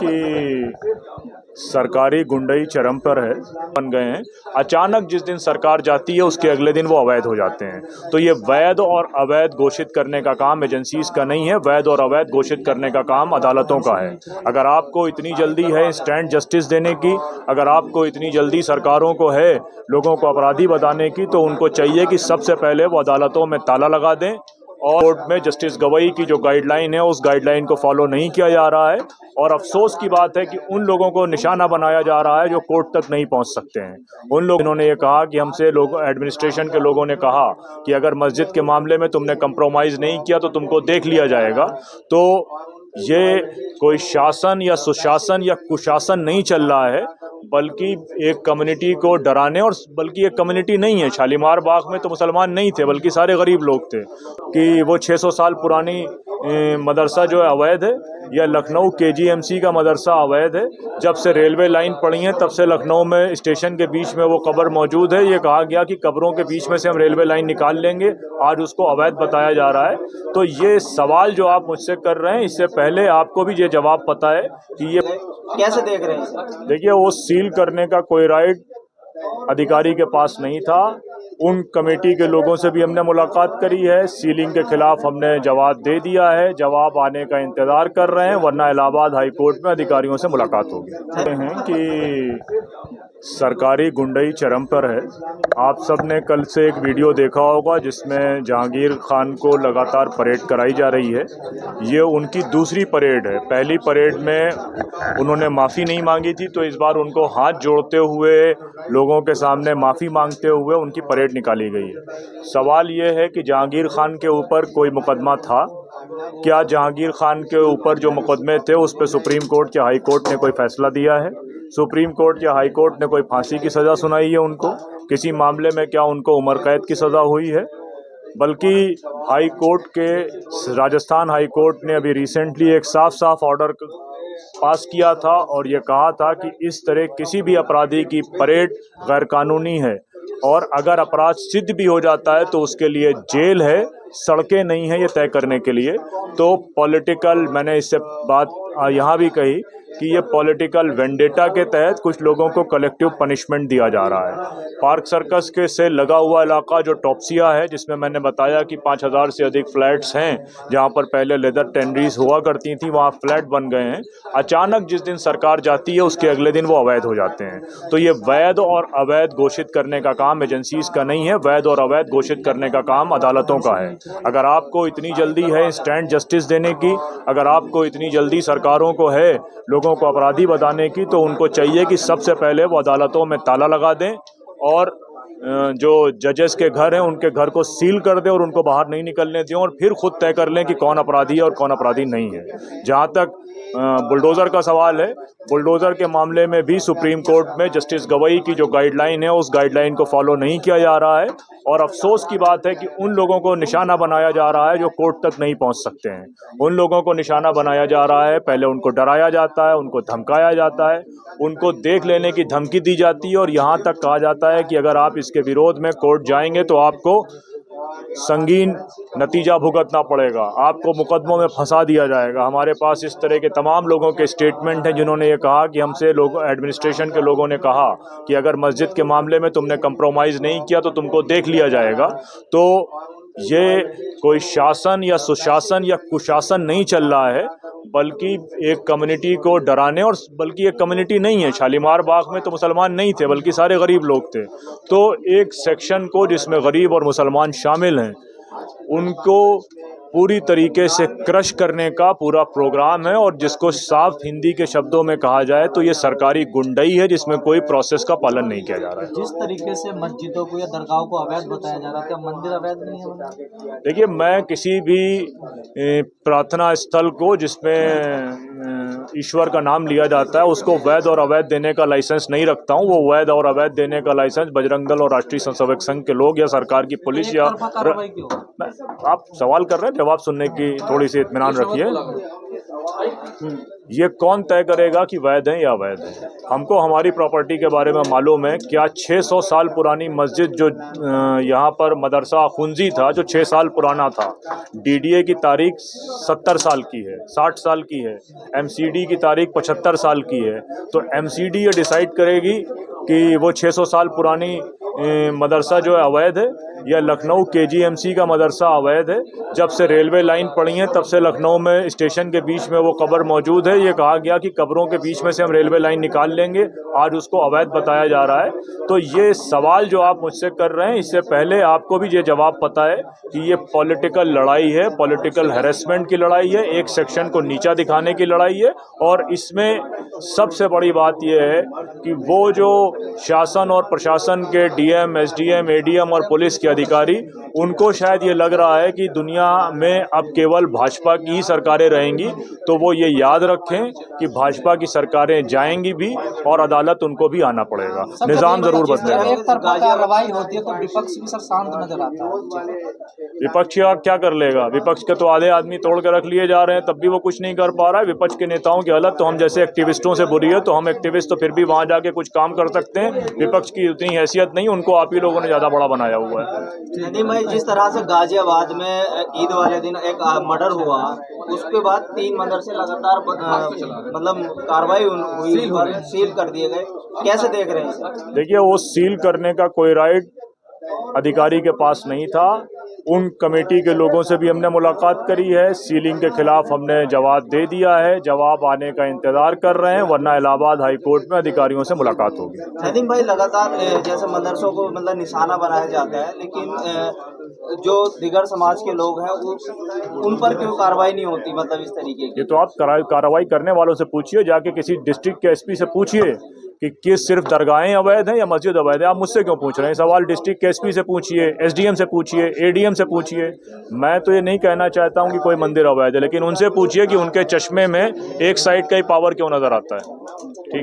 कि सरकारी गुंडई चरम पर है, बन गए हैं। अचानक जिस दिन सरकार जाती है उसके अगले दिन वो अवैध हो जाते हैं। तो ये वैध और अवैध घोषित करने का काम एजेंसीज का नहीं है, वैध और अवैध घोषित करने का काम अदालतों का है। अगर आपको इतनी जल्दी है इंस्टेंट जस्टिस देने की, अगर आपको इतनी जल्दी सरकारों को है लोगों को अपराधी बताने की, तो उनको चाहिए कि सबसे पहले वो अदालतों में ताला लगा दें। और कोर्ट में जस्टिस गवई की जो गाइडलाइन है उस गाइडलाइन को फॉलो नहीं किया जा रहा है। और अफसोस की बात है कि उन लोगों को निशाना बनाया जा रहा है जो कोर्ट तक नहीं पहुंच सकते हैं। उन लोग इन्होंने ये कहा कि हमसे लोग एडमिनिस्ट्रेशन के लोगों ने कहा कि अगर मस्जिद के मामले में तुमने कंप्रोमाइज़ नहीं किया तो तुमको देख लिया जाएगा। तो ये कोई शासन या सुशासन या कुशासन नहीं चल रहा है, बल्कि एक कम्युनिटी को डराने, और बल्कि एक कम्युनिटी नहीं है। शालीमार बाग में तो मुसलमान नहीं थे बल्कि सारे गरीब लोग थे। कि वो 600 साल पुरानी मदरसा जो है अवैध है, या लखनऊ केजीएमसी का मदरसा अवैध है। जब से रेलवे लाइन पड़ी है तब से लखनऊ में स्टेशन के बीच में वो कब्र मौजूद है। ये कहा गया कि कब्रों के बीच में से हम रेलवे लाइन निकाल लेंगे, आज उसको अवैध बताया जा रहा है। तो ये सवाल जो आप मुझसे कर रहे हैं, इससे पहले आपको भी ये जवाब पता है कि ये कैसे देख रहे हैं? देखिए, वो सील करने का कोई राइट अधिकारी के पास नहीं था। उन कमेटी के लोगों से भी हमने मुलाकात करी है, सीलिंग के खिलाफ हमने जवाब दे दिया है, जवाब आने का इंतजार कर रहे हैं, वरना इलाहाबाद हाई कोर्ट में अधिकारियों से मुलाकात होगी। कहते हैं कि सरकारी गुंडई चरम पर है। आप सब ने कल से एक वीडियो देखा होगा जिसमें जहांगीर खान को लगातार परेड कराई जा रही है। ये उनकी दूसरी परेड है। पहली परेड में उन्होंने माफ़ी नहीं मांगी थी, तो इस बार उनको हाथ जोड़ते हुए लोगों के सामने माफ़ी मांगते हुए उनकी परेड निकाली गई है। सवाल ये है कि जहांगीर खान के ऊपर कोई मुकदमा था क्या? जहांगीर खान के ऊपर जो मुकदमे थे उस पर सुप्रीम कोर्ट या हाई कोर्ट ने कोई फैसला दिया है? सुप्रीम कोर्ट या हाई कोर्ट ने कोई फांसी की सज़ा सुनाई है उनको? किसी मामले में क्या उनको उम्र कैद की सज़ा हुई है? बल्कि हाई कोर्ट के राजस्थान हाई कोर्ट ने अभी रिसेंटली एक साफ ऑर्डर पास किया था और ये कहा था कि इस तरह किसी भी अपराधी की परेड गैरकानूनी है, और अगर अपराध सिद्ध भी हो जाता है तो उसके लिए जेल है, सड़कें नहीं है ये तय करने के लिए। तो पॉलिटिकल, मैंने इससे बात यहाँ भी कही कि ये पॉलिटिकल वेंडेटा के तहत कुछ लोगों को कलेक्टिव पनिशमेंट दिया जा रहा है। पार्क सर्कस के से लगा हुआ इलाका जो टॉप्सिया है, जिसमें मैंने बताया कि 5000 से अधिक फ्लैट्स हैं, जहां पर पहले लेदर टेंडरीज हुआ करती थी, वहां फ्लैट बन गए हैं। अचानक जिस दिन सरकार जाती है उसके अगले दिन वो अवैध हो जाते हैं। तो ये वैध और अवैध घोषित करने का काम एजेंसीज का नहीं है, वैध और अवैध घोषित करने का काम अदालतों का है। अगर आपको इतनी जल्दी है इंस्टेंट जस्टिस देने की, अगर आपको इतनी जल्दी सरकारों को है लोगों को अपराधी बताने की, तो उनको चाहिए कि सबसे पहले वो अदालतों में ताला लगा दें और जो जजेस के घर हैं उनके घर को सील कर दें और उनको बाहर नहीं निकलने दें, और फिर खुद तय कर लें कि कौन अपराधी है और कौन अपराधी नहीं है। जहाँ तक बुलडोज़र का सवाल है, बुलडोज़र के मामले में भी सुप्रीम कोर्ट में जस्टिस गवई की जो गाइडलाइन है उस गाइडलाइन को फॉलो नहीं किया जा रहा है। और अफसोस की बात है कि उन लोगों को निशाना बनाया जा रहा है जो कोर्ट तक नहीं पहुंच सकते हैं। उन लोगों को निशाना बनाया जा रहा है, पहले उनको डराया जाता है, उनको धमकाया जाता है, उनको देख लेने की धमकी दी जाती है, और यहाँ तक कहा जाता है कि अगर आप इसके विरोध में कोर्ट जाएंगे तो आपको संगीन नतीजा भुगतना पड़ेगा, आपको मुकदमों में फंसा दिया जाएगा। हमारे पास इस तरह के तमाम लोगों के स्टेटमेंट हैं जिन्होंने ये कहा कि हमसे लोग एडमिनिस्ट्रेशन के लोगों ने कहा कि अगर मस्जिद के मामले में तुमने कंप्रोमाइज़ नहीं किया तो तुमको देख लिया जाएगा। तो ये कोई शासन या सुशासन या कुशासन नहीं चल रहा है, बल्कि एक कम्युनिटी को डराने, और बल्कि एक कम्युनिटी नहीं है। शालीमार बाग में तो मुसलमान नहीं थे बल्कि सारे गरीब लोग थे। तो एक सेक्शन को जिसमें गरीब और मुसलमान शामिल हैं उनको पूरी तरीके से क्रश करने का पूरा प्रोग्राम है, और जिसको साफ हिंदी के शब्दों में कहा जाए तो ये सरकारी गुंडई है जिसमें कोई प्रोसेस का पालन नहीं किया जा रहा है। जिस तरीके से मस्जिदों को या दरगाहों को अवैध बताया जा रहा है, क्या मंदिर अवैध नहीं है? देखिए, मैं किसी भी प्रार्थना स्थल को जिसमें ईश्वर का नाम लिया जाता है उसको वैध और अवैध देने का लाइसेंस नहीं रखता हूँ। वो वैध और अवैध देने का लाइसेंस बजरंग दल और राष्ट्रीय स्वयंसेवक संघ के लोग या सरकार की पुलिस या आप सवाल कर रहे हैं, जवाब सुनने की थोड़ी सी इत्मीनान रखिए। ये कौन तय करेगा कि वैध है या अवैध है? हमको हमारी प्रॉपर्टी के बारे में मालूम है। क्या 600 साल पुरानी मस्जिद जो यहाँ पर मदरसा खुंजी था, जो 6 साल पुराना था, डीडीए की तारीख 70 साल की है, 60 साल की है, एमसीडी की तारीख 75 साल की है। तो एमसीडी ये डिसाइड करेगी कि वो 600 साल पुरानी मदरसा जो है अवैध है या लखनऊ केजीएमसी का मदरसा अवैध है। जब से रेलवे लाइन पड़ी है तब से लखनऊ में स्टेशन के बीच में वो कब्र मौजूद है। ये कहा गया कि कब्रों के बीच में से हम रेलवे लाइन निकाल लेंगे, आज उसको अवैध बताया जा रहा है। तो ये सवाल जो आप मुझसे कर रहे हैं, इससे पहले आपको भी ये जवाब पता है कि ये पॉलिटिकल लड़ाई है, पॉलिटिकल हैरेसमेंट की लड़ाई है, एक सेक्शन को नीचा दिखाने की लड़ाई है। और इसमें सबसे बड़ी बात यह है कि वो जो शासन और प्रशासन के डीएम, एसडीएम, एडीएम और पुलिस के अधिकारी, उनको शायद ये लग रहा है कि दुनिया में अब केवल भाजपा की ही सरकारें रहेंगी। तो वो ये याद रखें कि भाजपा की सरकारें जाएंगी भी और अदालत उनको भी आना पड़ेगा, निज़ाम जरूर बदलेगा। एक तरफा कार्रवाई होती है तो विपक्ष भी सर शांत नजर आता है। विपक्ष क्या कर लेगा? विपक्ष के तो आधे आदमी तोड़ के रख लिए जा रहे हैं, तब भी वो कुछ नहीं कर पा रहा है। विपक्ष के नेताओं की हालत तो हम जैसे एक्टिविस्टों से बुरी है, तो हम एक्टिविस्ट तो फिर भी वहां जाके कुछ काम कर सकते हैं। विपक्ष की उतनी हैसियत नहीं, उनको आप ही लोगों ने ज्यादा बड़ा बनाया हुआ है। नदीम भाई, जिस तरह से गाजियाबाद में ईद वाले दिन एक मर्डर हुआ, उसके बाद 3 मदरसे लगातार मतलब कार्रवाई हुई, सील कर दिए गए, कैसे देख रहे हैं? देखिए, वो सील करने का कोई राइट अधिकारी के पास नहीं था। उन कमेटी के लोगों से भी हमने मुलाकात करी है, सीलिंग के खिलाफ हमने जवाब दे दिया है, जवाब आने का इंतजार कर रहे हैं, वरना इलाहाबाद हाई कोर्ट में अधिकारियों से मुलाकात होगी। नदीम भाई, लगातार जैसे मदरसों को मतलब निशाना बनाया जाता है, लेकिन जो दिगर समाज के लोग हैं उन पर क्यों कार्रवाई नहीं होती, मतलब इस तरीके की? ये तो आप कार्रवाई करने वालों से पूछिए, जाके किसी डिस्ट्रिक्ट के एसपी से पूछिए कि सिर्फ दरगाहें अवैध हैं या मस्जिद अवैध है। आप मुझसे क्यों पूछ रहे हैं सवाल? डिस्ट्रिक्ट के एसपी से पूछिए, एसडीएम से पूछिए, एडीएम से पूछिए। मैं तो ये नहीं कहना चाहता हूं कि कोई मंदिर अवैध है, लेकिन उनसे पूछिए कि उनके चश्मे में एक साइड का ही पावर क्यों नजर आता है। ठीक।